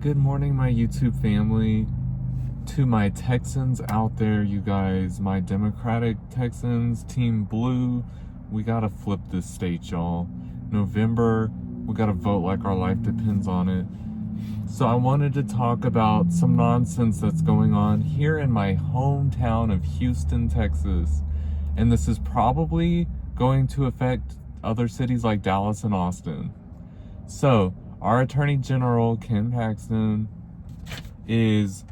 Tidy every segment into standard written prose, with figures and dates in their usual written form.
Good morning, my YouTube family. To my Texans out there, you guys, my Democratic Texans, Team Blue, we gotta flip this state, y'all. November, we gotta vote like our life depends on it. So I wanted to talk about some nonsense that's going on here in my hometown of Houston, Texas. And this is probably going to affect other cities like Dallas and Austin. So, our Attorney General, Ken Paxton, is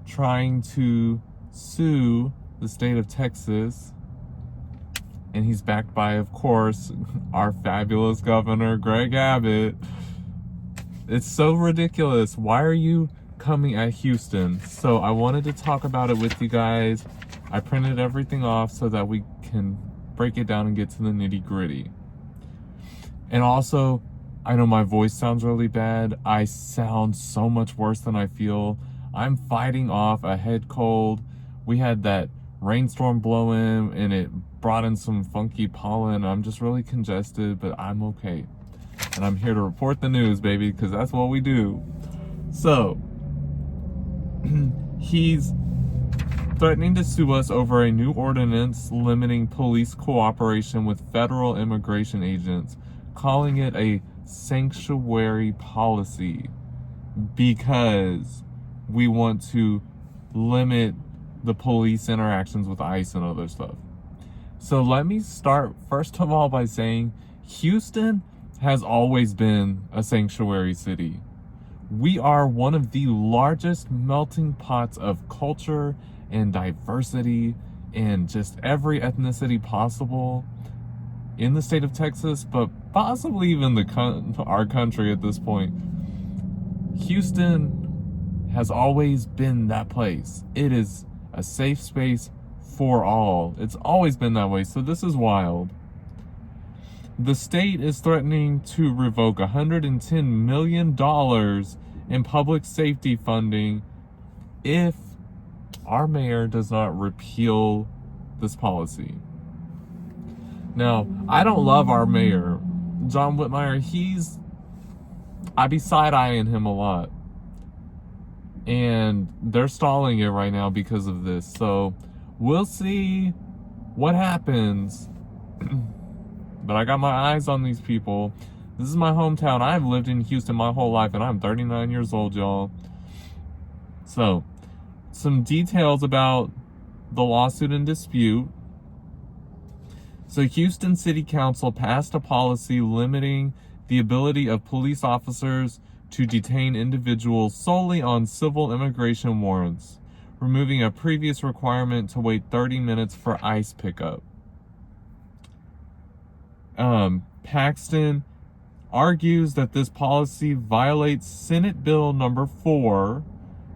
trying to sue the state of Texas, and he's backed by, of course, our fabulous governor, Greg Abbott. It's so ridiculous. Why are you coming at Houston? So I wanted to talk about it with you guys. I printed everything off so that we can break it down and get to the nitty-gritty. And also, I know my voice sounds really bad. I sound so much worse than I feel. I'm fighting off a head cold. We had that rainstorm blow in and it brought in some funky pollen. I'm just really congested, but I'm okay. And I'm here to report the news, baby, because that's what we do. So, he's threatening to sue us over a new ordinance limiting police cooperation with federal immigration agents, calling it a sanctuary policy because we want to limit the police interactions with ICE and other stuff. So let me start first of all by saying Houston has always been a sanctuary city. We are one of the largest melting pots of culture and diversity and just every ethnicity possible in the state of Texas, but possibly even our country at this point. Houston has always been that place. It is a safe space for all. It's always been that way, so this is wild. The state is threatening to revoke $110 million in public safety funding if our mayor does not repeal this policy. Now, I don't love our mayor, John Whitmire. I be side-eyeing him a lot. And they're stalling it right now because of this. So, we'll see what happens. But I got my eyes on these people. This is my hometown. I've lived in Houston my whole life, and I'm 39 years old, y'all. So, some details about the lawsuit and dispute. So Houston City Council passed a policy limiting the ability of police officers to detain individuals solely on civil immigration warrants, removing a previous requirement to wait 30 minutes for ICE pickup. Paxton argues that this policy violates Senate Bill number 4,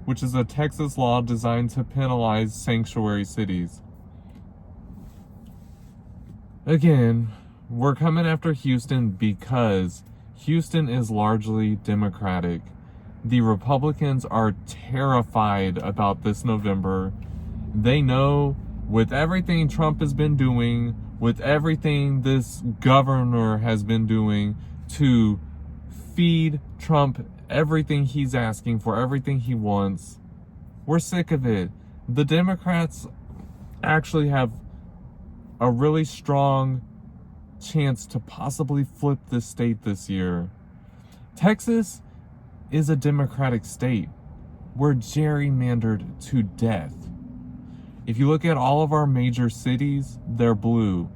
which is a Texas law designed to penalize sanctuary cities. Again, we're coming after Houston because Houston is largely Democratic. The Republicans are terrified about this November. They know with everything Trump has been doing, with everything this governor has been doing to feed Trump everything he's asking for, everything he wants, we're sick of it. The Democrats actually have a really strong chance to possibly flip this state this year. Texas is a Democratic state. We're gerrymandered to death. If you look at all of our major cities, they're blue.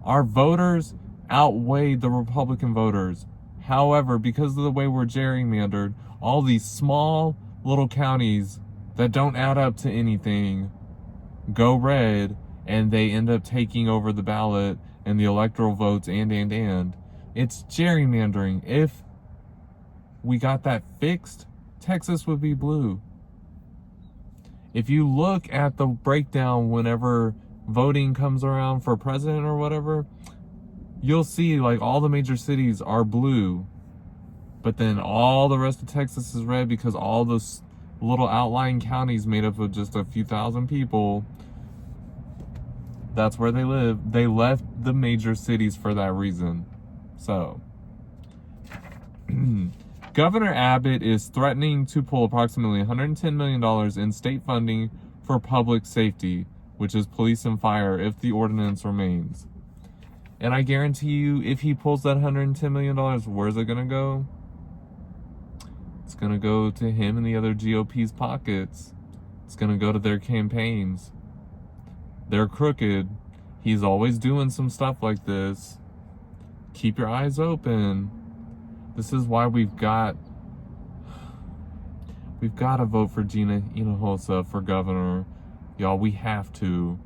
Our voters outweigh the Republican voters. However, because of the way we're gerrymandered, all these small little counties that don't add up to anything go red, and they end up taking over the ballot and the electoral votes and. It's gerrymandering. If we got that fixed, Texas would be blue. If you look at the breakdown whenever voting comes around for president or whatever, you'll see like all the major cities are blue, but then all the rest of Texas is red because all those little outlying counties made up of just a few thousand people, that's where they live. They left the major cities for that reason. So, Governor Abbott is threatening to pull approximately $110 million in state funding for public safety, which is police and fire, if the ordinance remains. And I guarantee you, if he pulls that $110 million, where's it going to go? It's going to go to him and the other GOP's pockets. It's going to go to their campaigns. They're crooked. He's always doing some stuff like this. Keep your eyes open. This is why we've got to vote for Gina Hinojosa for governor. Y'all, we have to.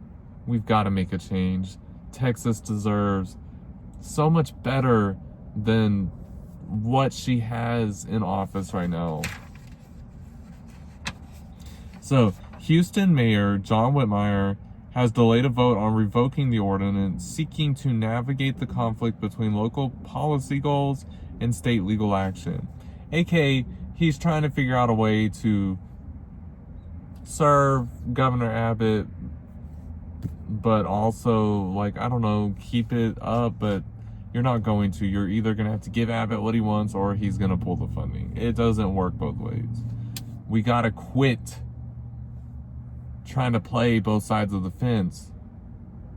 We've got to make a change. Texas deserves so much better than what she has in office right now. So, Houston Mayor John Whitmire has delayed a vote on revoking the ordinance, seeking to navigate the conflict between local policy goals and state legal action. AKA, he's trying to figure out a way to serve Governor Abbott, but also, like, I don't know, keep it up, but you're not going to. You're either going to have to give Abbott what he wants or he's going to pull the funding. It doesn't work both ways. We got to quit trying to play both sides of the fence.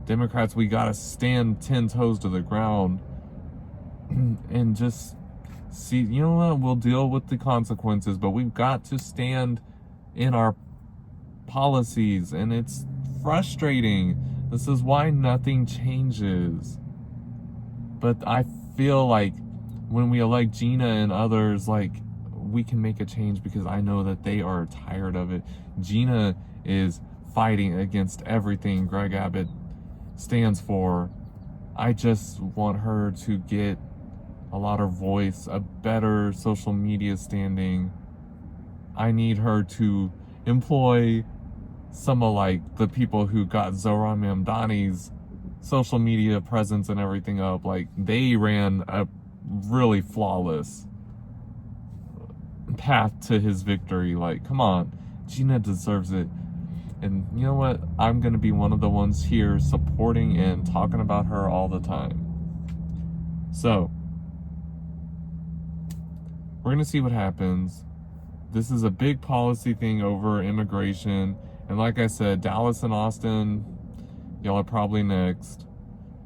Democrats, we got to stand 10 toes to the ground and just see, you know what, we'll deal with the consequences, but we've got to stand in our policies, and it's frustrating. This is why nothing changes. But I feel like when we elect Gina and others, like, we can make a change, because I know that they are tired of it. Gina is fighting against everything Greg Abbott stands for. I just want her to get a louder voice, a better social media standing. I need her to employ some of, like, the people who got Zohran Mamdani's social media presence and everything up. Like, they ran a really flawless path to his victory. Like, come on, Gina deserves it. And you know what? I'm going to be one of the ones here supporting and talking about her all the time. So, we're going to see what happens. This is a big policy thing over immigration. And like I said, Dallas and Austin, y'all are probably next.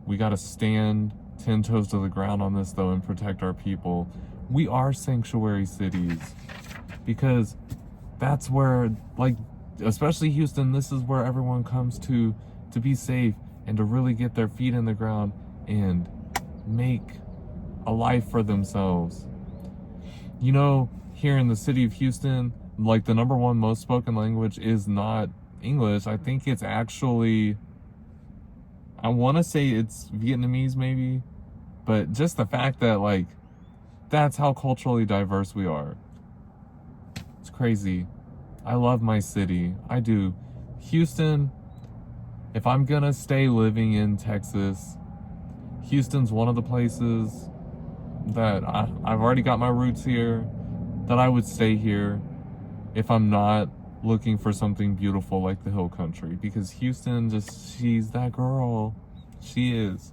We got to stand 10 toes to the ground on this, though, and protect our people. We are sanctuary cities, because that's where, like, especially Houston, this is where everyone comes to be safe and to really get their feet in the ground and make a life for themselves. You know, here in the city of Houston, like, the number one most spoken language is not English. I think it's actually, I want to say it's Vietnamese maybe, but just the fact that, like, that's how culturally diverse we are. It's crazy. I love my city. I do. Houston, if I'm gonna stay living in Texas, Houston's one of the places that I've already got my roots here, that I would stay here if I'm not looking for something beautiful like the Hill Country, because Houston, just, she's that girl. She is.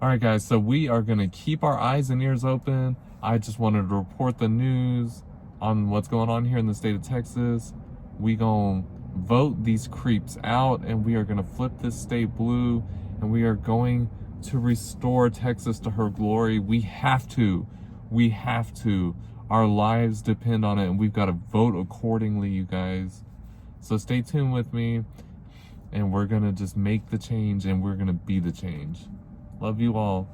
All right, guys, so we are going to keep our eyes and ears open. I just wanted to report the news on what's going on here in the state of Texas. We going to vote these creeps out, and we are going to flip this state blue, and we are going to restore Texas to her glory. We have to. We have to. Our lives depend on it, and we've got to vote accordingly, you guys. So stay tuned with me, and we're going to just make the change, and we're going to be the change. Love you all.